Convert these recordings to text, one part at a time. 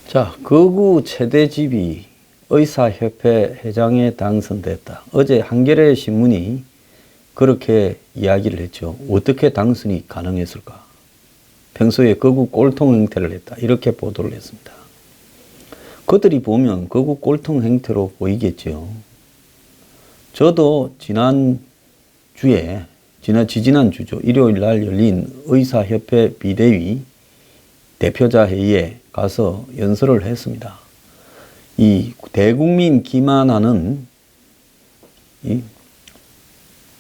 자, 거구 최대집이 의사협회 회장에 당선됐다. 어제 한겨레 신문이 그렇게 이야기를 했죠. 어떻게 당선이 가능했을까? 평소에 거구 꼴통 행태를 했다. 이렇게 보도를 했습니다. 그들이 보면 거구 꼴통 행태로 보이겠죠. 저도 지지난주죠. 일요일 날 열린 의사협회 비대위 대표자 회의에 가서 연설을 했습니다. 이 대국민 기만하는 이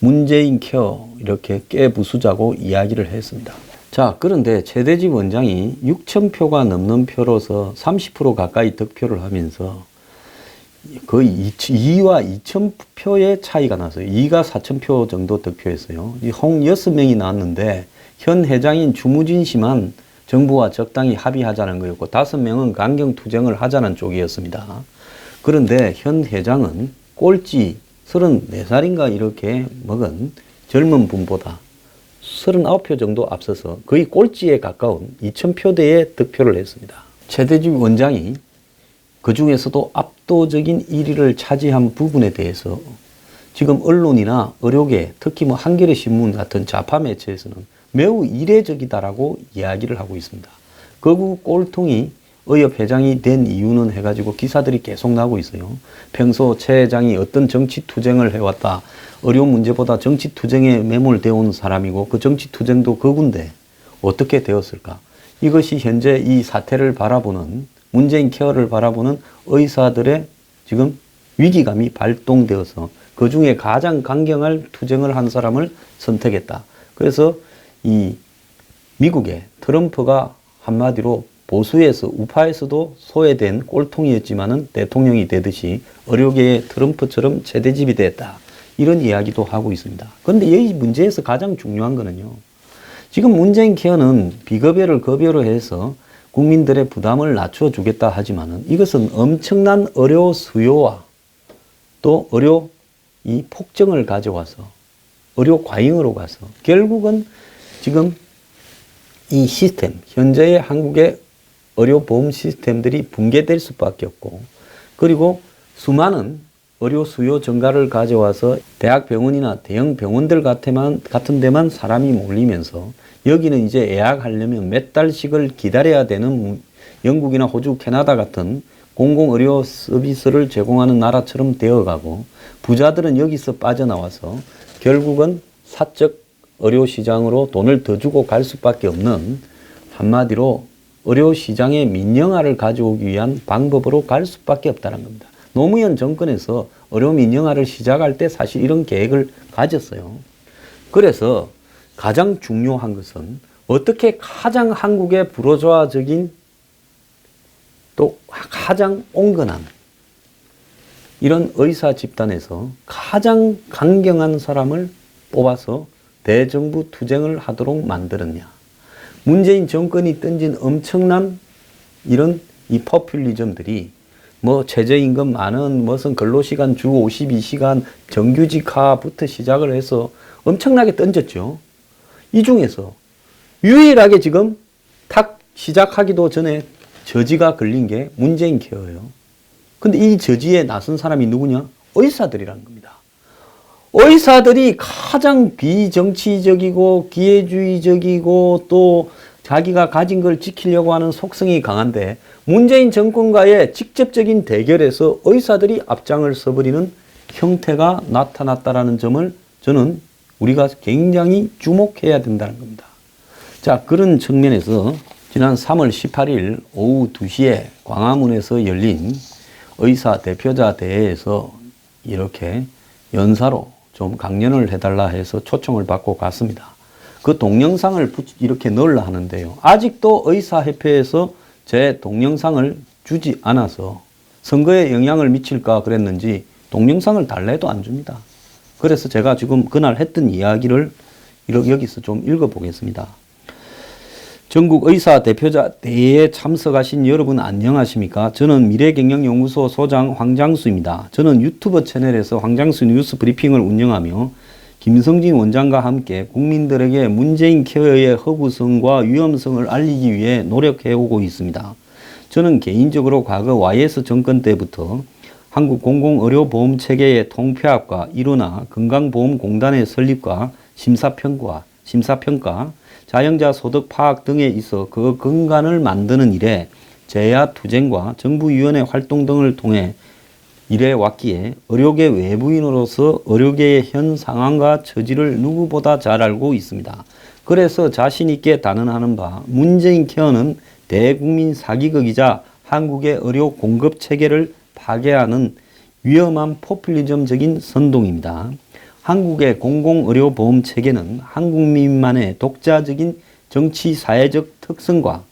문재인 케어 이렇게 깨부수자고 이야기를 했습니다. 자, 그런데 최대집 원장이 6,000표가 넘는 표로서 30% 가까이 득표를 하면서 거의 2와 2,000표의 차이가 났어요. 2가 4,000표 정도 득표했어요. 이 6명이 나왔는데 현 회장인 주무진 씨만 정부와 적당히 합의하자는 거였고 5명은 강경투쟁을 하자는 쪽이었습니다. 그런데 현 회장은 꼴찌 34살인가 이렇게 먹은 젊은 분보다 39표 정도 앞서서 거의 꼴찌에 가까운 2,000표대의 득표를 했습니다. 최대집 원장이 그 중에서도 압도적인 1위를 차지한 부분에 대해서 지금 언론이나 의료계, 특히 한겨레 신문 같은 좌파 매체에서는 매우 이례적이다라고 이야기를 하고 있습니다. 거구 꼴통이 의협 회장이 된 이유는 해가지고 기사들이 계속 나오고 있어요. 평소 최 회장이 어떤 정치 투쟁을 해왔다. 의료 문제보다 정치 투쟁에 매몰되어 온 사람이고 그 정치 투쟁도 거구인데 어떻게 되었을까? 이것이 현재 이 사태를 바라보는 문재인 케어를 바라보는 의사들의 지금 위기감이 발동되어서 그 중에 가장 강경할 투쟁을 한 사람을 선택했다. 그래서 이 미국의 트럼프가 한마디로 보수에서 우파에서도 소외된 꼴통이었지만은 대통령이 되듯이 의료계의 트럼프처럼 최대집이 됐다. 이런 이야기도 하고 있습니다. 그런데 이 문제에서 가장 중요한 거는요. 지금 문재인 케어는 비급여를 급여로 해서 국민들의 부담을 낮춰주겠다 하지만은 이것은 엄청난 의료 수요와 또 의료 이 폭증을 가져와서 의료 과잉으로 가서 결국은 지금 이 시스템, 현재의 한국의 의료보험 시스템들이 붕괴될 수밖에 없고 그리고 수많은 의료 수요 증가를 가져와서 대학병원이나 대형 병원들 같은 데만 사람이 몰리면서 여기는 이제 예약하려면 몇 달씩을 기다려야 되는 영국이나 호주, 캐나다 같은 공공의료 서비스를 제공하는 나라처럼 되어가고 부자들은 여기서 빠져나와서 결국은 사적 의료시장으로 돈을 더 주고 갈 수밖에 없는 한마디로 의료시장의 민영화를 가져오기 위한 방법으로 갈 수밖에 없다는 겁니다. 노무현 정권에서 의료 민영화를 시작할 때 사실 이런 계획을 가졌어요. 그래서 가장 중요한 것은 어떻게 가장 한국의 불호조화적인 또 가장 온건한 이런 의사 집단에서 가장 강경한 사람을 뽑아서 대정부 투쟁을 하도록 만들었냐. 문재인 정권이 던진 엄청난 이런 이 포퓰리즘들이 최저임금 만원, 무슨 근로시간 주 52시간, 정규직화부터 시작을 해서 엄청나게 던졌죠. 이 중에서 유일하게 지금 탁 시작하기도 전에 저지가 걸린 게 문재인 케어예요. 근데 이 저지에 나선 사람이 누구냐? 의사들이라는 겁니다. 의사들이 가장 비정치적이고 기회주의적이고 또 자기가 가진 걸 지키려고 하는 속성이 강한데 문재인 정권과의 직접적인 대결에서 의사들이 앞장을 서버리는 형태가 나타났다라는 점을 저는 우리가 굉장히 주목해야 된다는 겁니다. 자, 그런 측면에서 지난 3월 18일 오후 2시에 광화문에서 열린 의사 대표자 대회에서 이렇게 연사로 좀 강연을 해달라 해서 초청을 받고 갔습니다. 그 동영상을 이렇게 넣으려 하는데요. 아직도 의사협회에서 제 동영상을 주지 않아서 선거에 영향을 미칠까 그랬는지 동영상을 달라 해도 안 줍니다. 그래서 제가 지금 그날 했던 이야기를 여기서 좀 읽어보겠습니다. 전국 의사 대표자 대회에 참석하신 여러분 안녕하십니까? 저는 미래경영연구소 소장 황장수입니다. 저는 유튜브 채널에서 황장수 뉴스 브리핑을 운영하며 김성진 원장과 함께 국민들에게 문재인 케어의 허구성과 위험성을 알리기 위해 노력해오고 있습니다. 저는 개인적으로 과거 YS 정권 때부터 한국 공공의료보험체계의 통폐합과 일원화, 건강보험공단의 설립과 심사평가, 자영자 소득 파악 등에 있어 그 근간을 만드는 일에 제야투쟁과 정부위원회 활동 등을 통해 일해왔기에 의료계 외부인으로서 의료계의 현 상황과 처지를 누구보다 잘 알고 있습니다. 그래서 자신있게 단언하는 바 문재인 케어는 대국민 사기극이자 한국의 의료 공급 체계를 파괴하는 위험한 포퓰리즘적인 선동입니다. 한국의 공공의료보험 체계는 한국민만의 독자적인 정치 사회적 특성과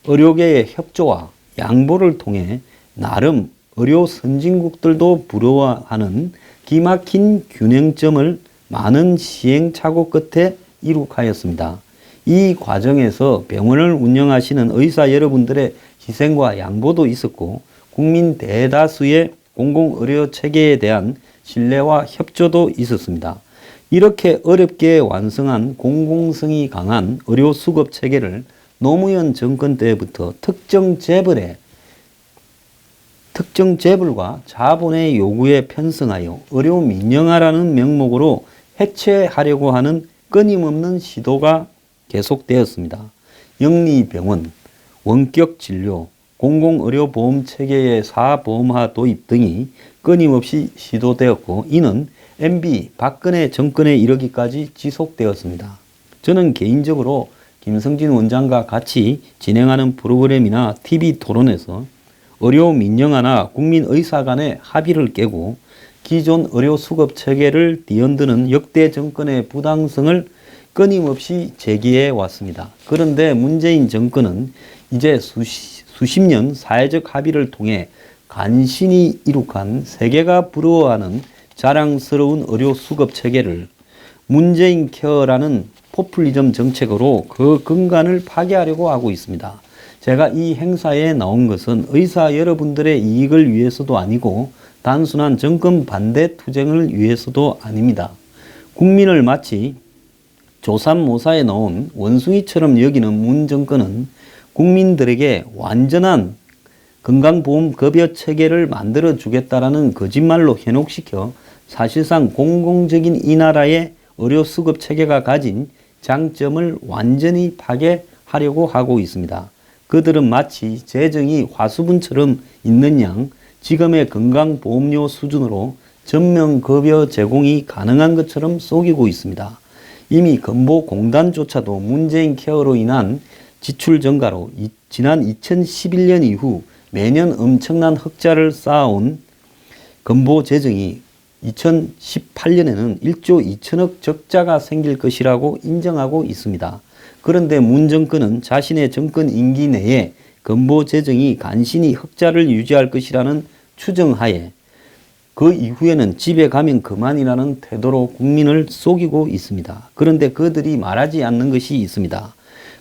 의료계의 협조와 양보를 통해 나름 의료 선진국들도 부러워하는 기막힌 균형점을 많은 시행착오 끝에 이룩하였습니다. 이 과정에서 병원을 운영하시는 의사 여러분들의 희생과 양보도 있었고 국민 대다수의 공공의료 체계에 대한 신뢰와 협조도 있었습니다. 이렇게 어렵게 완성한 공공성이 강한 의료 수급 체계를 노무현 정권 때부터 특정 재벌과 자본의 요구에 편승하여 의료 민영화라는 명목으로 해체하려고 하는 끊임없는 시도가 계속되었습니다. 영리병원, 원격진료, 공공의료보험체계의 사보험화 도입 등이 끊임없이 시도되었고 이는 MB, 박근혜 정권에 이르기까지 지속되었습니다. 저는 개인적으로 김성진 원장과 같이 진행하는 프로그램이나 TV 토론에서 의료 민영화나 국민의사 간의 합의를 깨고 기존 의료 수급 체계를 뒤흔드는 역대 정권의 부당성을 끊임없이 제기해 왔습니다. 그런데 문재인 정권은 이제 수십 년 사회적 합의를 통해 간신히 이룩한 세계가 부러워하는 자랑스러운 의료 수급 체계를 문재인 케어라는 포퓰리즘 정책으로 그 근간을 파괴하려고 하고 있습니다. 제가 이 행사에 나온 것은 의사 여러분들의 이익을 위해서도 아니고 단순한 정권 반대 투쟁을 위해서도 아닙니다. 국민을 마치 조삼모사에 넣은 원숭이처럼 여기는 문 정권은 국민들에게 완전한 건강보험급여 체계를 만들어 주겠다라는 거짓말로 현혹시켜 사실상 공공적인 이 나라의 의료수급 체계가 가진 장점을 완전히 파괴하려고 하고 있습니다. 그들은 마치 재정이 화수분처럼 있는 양 지금의 건강보험료 수준으로 전면급여 제공이 가능한 것처럼 속이고 있습니다. 이미 건보공단조차도 문재인 케어로 인한 지출 증가로 지난 2011년 이후 매년 엄청난 흑자를 쌓아온 건보 재정이 2018년에는 1조 2천억 적자가 생길 것이라고 인정하고 있습니다. 그런데 문 정권은 자신의 정권 임기 내에 건보 재정이 간신히 흑자를 유지할 것이라는 추정하에 그 이후에는 집에 가면 그만이라는 태도로 국민을 속이고 있습니다. 그런데 그들이 말하지 않는 것이 있습니다.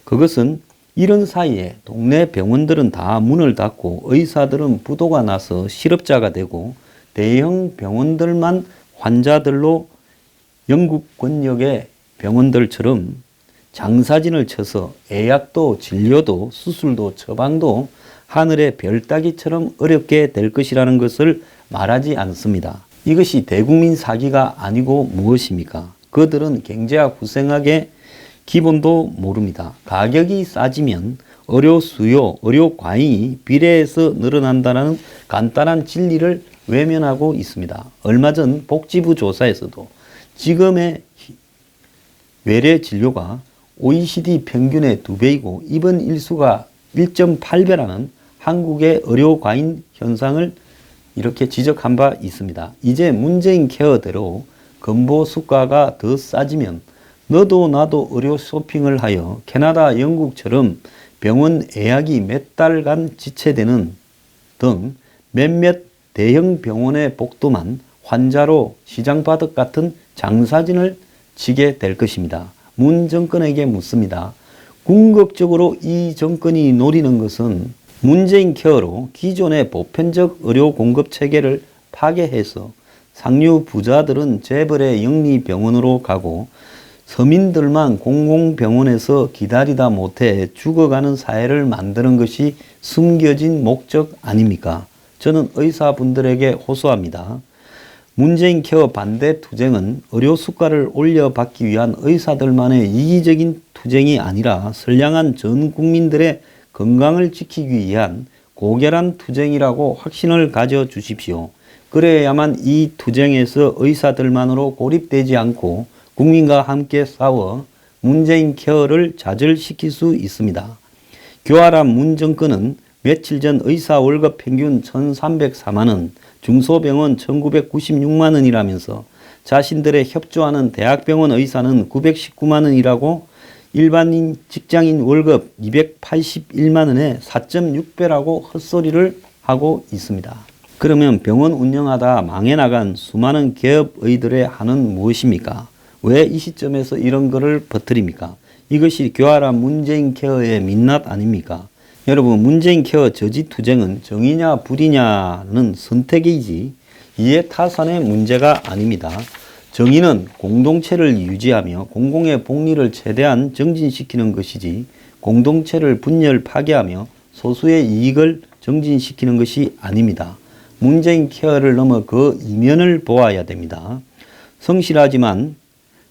그것은 이런 사이에 동네 병원들은 다 문을 닫고 의사들은 부도가 나서 실업자가 되고 대형 병원들만 환자들로 영국 권력의 병원들처럼 장사진을 쳐서 예약도 진료도 수술도 처방도 하늘의 별 따기처럼 어렵게 될 것이라는 것을 말하지 않습니다. 이것이 대국민 사기가 아니고 무엇입니까? 그들은 경제학 후생학의 기본도 모릅니다. 가격이 싸지면 의료 수요, 의료 과잉이 비례해서 늘어난다는 간단한 진리를 외면하고 있습니다. 얼마 전 복지부 조사에서도 지금의 외래 진료가 OECD 평균의 2배이고 입원 일수가 1.8배라는 한국의 의료 과잉 현상을 이렇게 지적한 바 있습니다. 이제 문재인 케어대로 건보 수가가 더 싸지면 너도 나도 의료 쇼핑을 하여 캐나다, 영국처럼 병원 예약이 몇 달간 지체되는 등 몇몇 대형 병원의 복도만 환자로 시장바둑 같은 장사진을 치게 될 것입니다. 문 정권에게 묻습니다. 궁극적으로 이 정권이 노리는 것은 문재인 케어로 기존의 보편적 의료 공급 체계를 파괴해서 상류 부자들은 재벌의 영리병원으로 가고 서민들만 공공병원에서 기다리다 못해 죽어가는 사회를 만드는 것이 숨겨진 목적 아닙니까? 저는 의사분들에게 호소합니다. 문재인 케어 반대 투쟁은 의료 수가를 올려받기 위한 의사들만의 이기적인 투쟁이 아니라 선량한 전 국민들의 건강을 지키기 위한 고결한 투쟁이라고 확신을 가져 주십시오. 그래야만 이 투쟁에서 의사들만으로 고립되지 않고 국민과 함께 싸워 문재인 케어를 좌절시킬 수 있습니다. 교활한 문 정권은 며칠 전 의사 월급 평균 1,304만 원, 중소병원 1,996만 원이라면서 자신들의 협조하는 대학병원 의사는 919만 원이라고 일반인 직장인 월급 281만 원에 4.6배라고 헛소리를 하고 있습니다. 그러면 병원 운영하다 망해 나간 수많은 개업의들의 한은 무엇입니까? 왜 이 시점에서 이런 거를 퍼뜨립니까? 이것이 교활한 문재인 케어의 민낯 아닙니까? 여러분, 문재인 케어 저지 투쟁은 정의냐 불의냐는 선택이지 이해타산의 문제가 아닙니다. 정의는 공동체를 유지하며 공공의 복리를 최대한 정진시키는 것이지 공동체를 분열 파괴하며 소수의 이익을 정진시키는 것이 아닙니다. 문재인 케어를 넘어 그 이면을 보아야 됩니다. 성실하지만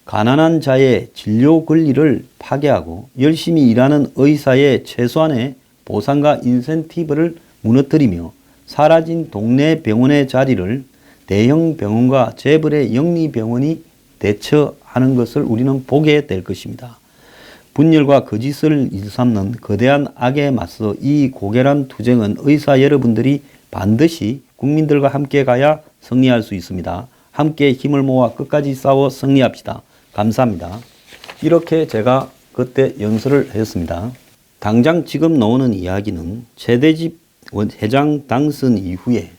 가난한 자의 진료 권리를 파괴하고 열심히 일하는 의사의 최소한의 보상과 인센티브를 무너뜨리며 사라진 동네 병원의 자리를 대형 병원과 재벌의 영리병원이 대처하는 것을 우리는 보게 될 것입니다. 분열과 거짓을 일삼는 거대한 악에 맞서 이 고결한 투쟁은 의사 여러분들이 반드시 국민들과 함께 가야 승리할 수 있습니다. 함께 힘을 모아 끝까지 싸워 승리합시다. 감사합니다. 이렇게 제가 그때 연설을 했습니다. 당장 지금 나오는 이야기는 최대집 회장 당선 이후에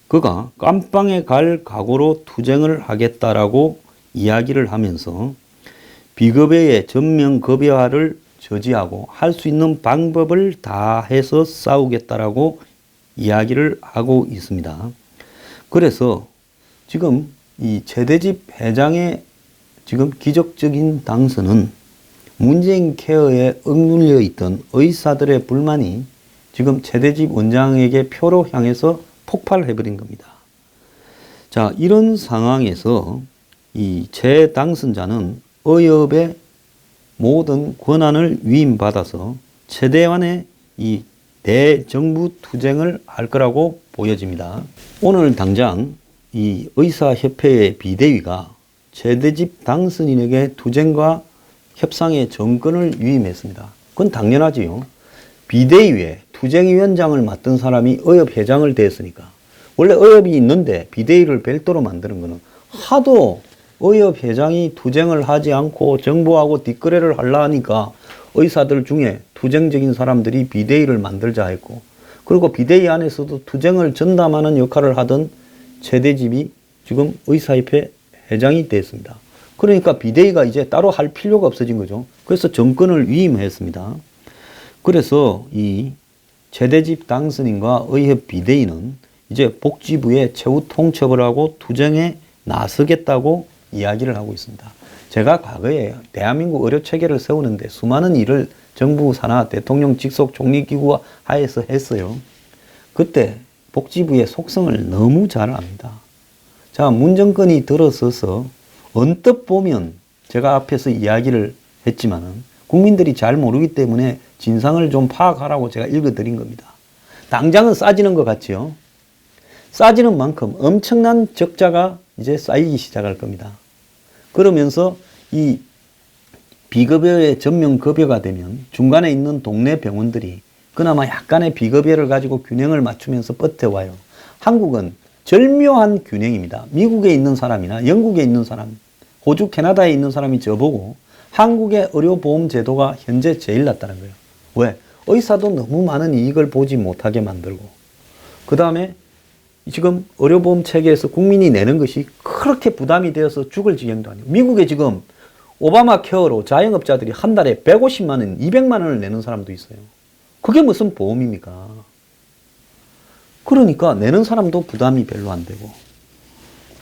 그가 깜빵에 갈 각오로 투쟁을 하겠다라고 이야기를 하면서 비급여의 전면 급여화를 저지하고 할 수 있는 방법을 다 해서 싸우겠다라고 이야기를 하고 있습니다. 그래서 지금 이 최대집 회장의 지금 기적적인 당선은 문재인 케어에 억눌려 있던 의사들의 불만이 지금 최대집 원장에게 표로 향해서 폭발해버린 겁니다. 자, 이런 상황에서 이 재당선자는 의협의 모든 권한을 위임받아서 최대한의 이 대정부 투쟁을 할 거라고 보여집니다. 오늘 당장 이 의사협회의 비대위가 최대집 당선인에게 투쟁과 협상의 정권을 위임했습니다. 그건 당연하지요. 비대위에 투쟁위원장을 맡은 사람이 의협회장을 됐으니까. 원래 의협이 있는데 비대위를 별도로 만드는 것은 하도 의협회장이 투쟁을 하지 않고 정부하고 뒷거래를 하려 하니까 의사들 중에 투쟁적인 사람들이 비대위를 만들자 했고, 그리고 비대위 안에서도 투쟁을 전담하는 역할을 하던 최대집이 지금 의사협회 회장이 됐습니다. 그러니까 비대위가 이제 따로 할 필요가 없어진 거죠. 그래서 정권을 위임했습니다. 그래서 이 최대집 당선인과 의협 비대위는 이제 복지부의 최후 통첩을 하고 투쟁에 나서겠다고 이야기를 하고 있습니다. 제가 과거에 대한민국 의료 체계를 세우는데 수많은 일을 정부 산하 대통령 직속 총리기구 하에서 했어요. 그때 복지부의 속성을 너무 잘 압니다. 자, 문정권이 들어서서 언뜻 보면 제가 앞에서 이야기를 했지만은 국민들이 잘 모르기 때문에 진상을 좀 파악하라고 제가 읽어드린 겁니다. 당장은 싸지는 것 같지요. 싸지는 만큼 엄청난 적자가 이제 쌓이기 시작할 겁니다. 그러면서 이 비급여의 전면 급여가 되면 중간에 있는 동네 병원들이 그나마 약간의 비급여를 가지고 균형을 맞추면서 버텨와요. 한국은 절묘한 균형입니다. 미국에 있는 사람이나 영국에 있는 사람, 호주, 캐나다에 있는 사람이 저보고 한국의 의료보험 제도가 현재 제일 낫다는 거예요. 왜? 의사도 너무 많은 이익을 보지 못하게 만들고, 그 다음에 지금 의료보험 체계에서 국민이 내는 것이 그렇게 부담이 되어서 죽을 지경도 아니고, 미국에 지금 오바마 케어로 자영업자들이 한 달에 150만 원, 200만 원을 내는 사람도 있어요. 그게 무슨 보험입니까? 그러니까 내는 사람도 부담이 별로 안 되고,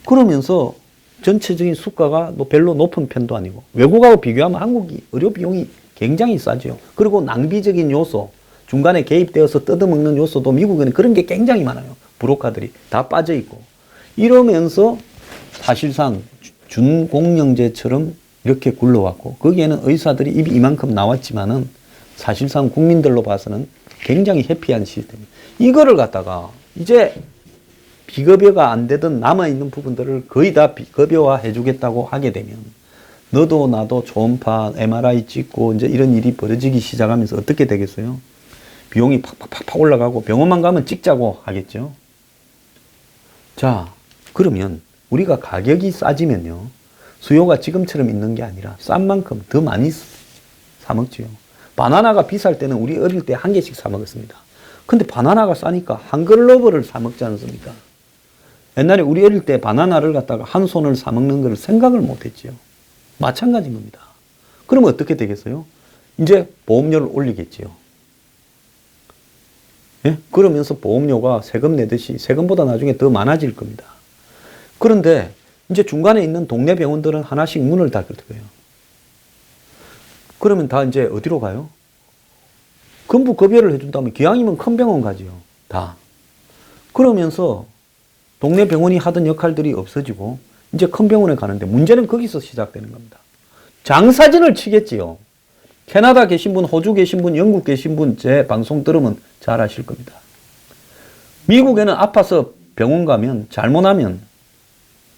그러면서 전체적인 수가가 뭐 별로 높은 편도 아니고 외국하고 비교하면 한국이 의료 비용이 굉장히 싸죠. 그리고 낭비적인 요소, 중간에 개입되어서 뜯어먹는 요소도 미국에는 그런 게 굉장히 많아요. 브로커들이 다 빠져 있고. 이러면서 사실상 준공영제처럼 이렇게 굴러왔고 거기에는 의사들이 입이 이만큼 나왔지만은 사실상 국민들로 봐서는 굉장히 해피한 시스템이에요. 이거를 갖다가 이제 비급여가 안 되던 남아있는 부분들을 거의 다 비급여화 해주겠다고 하게 되면 너도 나도 초음파, MRI 찍고 이제 이런 일이 벌어지기 시작하면서 어떻게 되겠어요? 비용이 팍팍팍 올라가고 병원만 가면 찍자고 하겠죠. 자, 그러면 우리가 가격이 싸지면요. 수요가 지금처럼 있는 게 아니라 싼 만큼 더 많이 사 먹지요. 바나나가 비쌀 때는 우리 어릴 때 한 개씩 사 먹었습니다. 근데 바나나가 싸니까 한 글로벌을 사 먹지 않습니까? 옛날에 우리 어릴 때 바나나를 갖다가 한 손을 사 먹는 걸 생각을 못 했지요. 마찬가지인 겁니다. 그러면 어떻게 되겠어요? 이제 보험료를 올리겠지요. 예? 그러면서 보험료가 세금 내듯이 세금보다 나중에 더 많아질 겁니다. 그런데 이제 중간에 있는 동네 병원들은 하나씩 문을 닫을 거예요. 그러면 다 이제 어디로 가요? 근부급여를 해준다면 기왕이면 큰 병원 가지요. 다. 그러면서 동네 병원이 하던 역할들이 없어지고 이제 큰 병원에 가는데 문제는 거기서 시작되는 겁니다. 장사진을 치겠지요. 캐나다 계신 분, 호주 계신 분, 영국 계신 분 제 방송 들으면 잘 아실 겁니다. 미국에는 아파서 병원 가면 잘못하면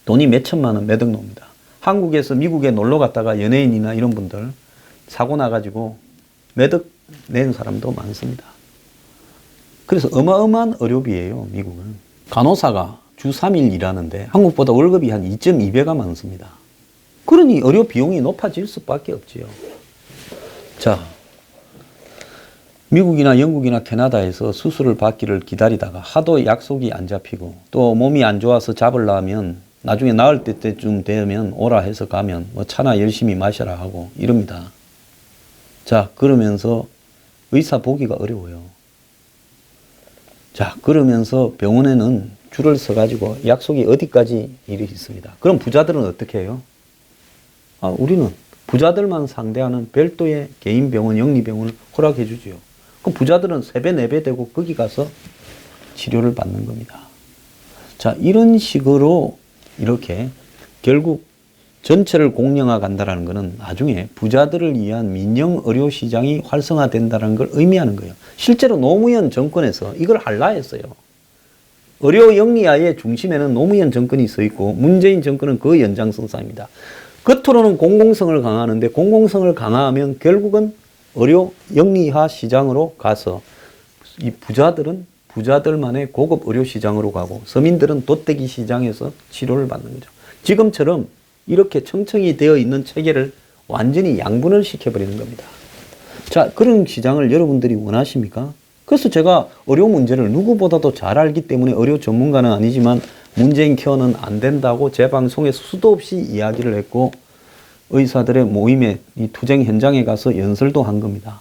돈이 몇 천만 원, 몇 억 나옵니다. 한국에서 미국에 놀러 갔다가 연예인이나 이런 분들 사고 나가지고 몇 억 낸 사람도 많습니다. 그래서 어마어마한 의료비예요, 미국은. 간호사가 주 3일 일하는데 한국보다 월급이 한 2.2배가 많습니다. 그러니 의료 비용이 높아질 수밖에 없지요. 자, 미국이나 영국이나 캐나다에서 수술을 받기를 기다리다가 하도 약속이 안 잡히고 또 몸이 안 좋아서 잡으려면 나중에 나을 때쯤 되면 오라 해서 가면 뭐 차나 열심히 마셔라 하고 이럽니다. 자, 그러면서 의사 보기가 어려워요. 자, 그러면서 병원에는 줄을 서가지고 약속이 어디까지 일이 있습니다. 그럼 부자들은 어떻게 해요? 우리는 부자들만 상대하는 별도의 개인 병원, 영리병원을 허락해 주지요. 그럼 부자들은 3배, 4배 되고 거기 가서 치료를 받는 겁니다. 자, 이런 식으로 이렇게 결국 전체를 공영화 간다라는 것은 나중에 부자들을 위한 민영 의료 시장이 활성화된다는 걸 의미하는 거예요. 실제로 노무현 정권에서 이걸 하려 했어요. 의료 영리화의 중심에는 노무현 정권이 서 있고 문재인 정권은 그 연장선상입니다. 겉으로는 공공성을 강화하는데 공공성을 강화하면 결국은 의료 영리화 시장으로 가서 이 부자들은 부자들만의 고급 의료 시장으로 가고 서민들은 돗대기 시장에서 치료를 받는 거죠. 지금처럼 이렇게 청청이 되어 있는 체계를 완전히 양분을 시켜버리는 겁니다. 자, 그런 시장을 여러분들이 원하십니까? 그래서 제가 의료 문제를 누구보다도 잘 알기 때문에 의료 전문가는 아니지만 문재인 케어는 안 된다고 제 방송에 수도 없이 이야기를 했고 의사들의 모임에 이 투쟁 현장에 가서 연설도 한 겁니다.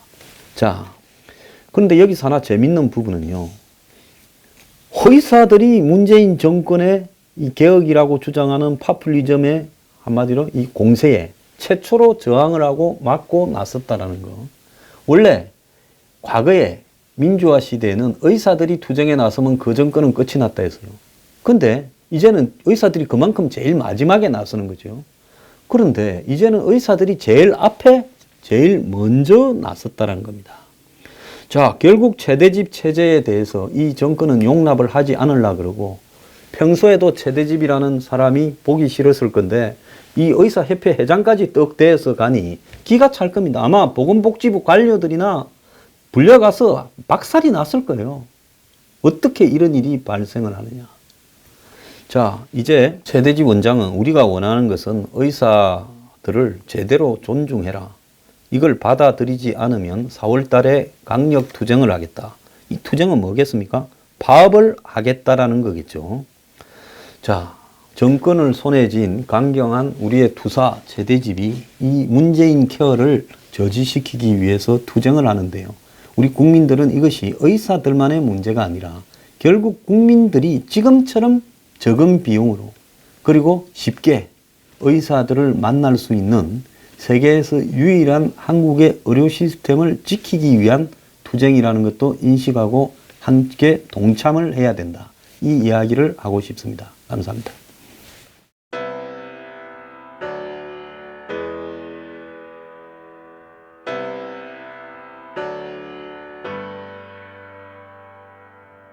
자, 그런데 여기서 하나 재밌는 부분은요. 의사들이 문재인 정권의 이 개혁이라고 주장하는 파퓰리즘의 한마디로 이 공세에 최초로 저항을 하고 막고 나섰다라는 거. 원래 과거에 민주화 시대에는 의사들이 투쟁에 나서면 그 정권은 끝이 났다 했어요. 근데 이제는 의사들이 그만큼 제일 마지막에 나서는 거죠. 그런데 이제는 의사들이 제일 앞에 제일 먼저 나섰다는 겁니다. 자, 결국 최대집 체제에 대해서 이 정권은 용납을 하지 않으려고 그러고 평소에도 최대집이라는 사람이 보기 싫었을 건데 이 의사협회 회장까지 떡 대서 가니 기가 찰 겁니다. 아마 보건복지부 관료들이나 불려가서 박살이 났을 거예요. 어떻게 이런 일이 발생을 하느냐. 자, 이제 최대집 원장은 우리가 원하는 것은 의사들을 제대로 존중해라. 이걸 받아들이지 않으면 4월 달에 강력 투쟁을 하겠다. 이 투쟁은 뭐겠습니까? 파업을 하겠다라는 거겠죠. 자, 정권을 손에 쥔 강경한 우리의 투사 최대집이 이 문재인 케어를 저지시키기 위해서 투쟁을 하는데요. 우리 국민들은 이것이 의사들만의 문제가 아니라 결국 국민들이 지금처럼 적은 비용으로 그리고 쉽게 의사들을 만날 수 있는 세계에서 유일한 한국의 의료 시스템을 지키기 위한 투쟁이라는 것도 인식하고 함께 동참을 해야 된다. 이 이야기를 하고 싶습니다. 감사합니다.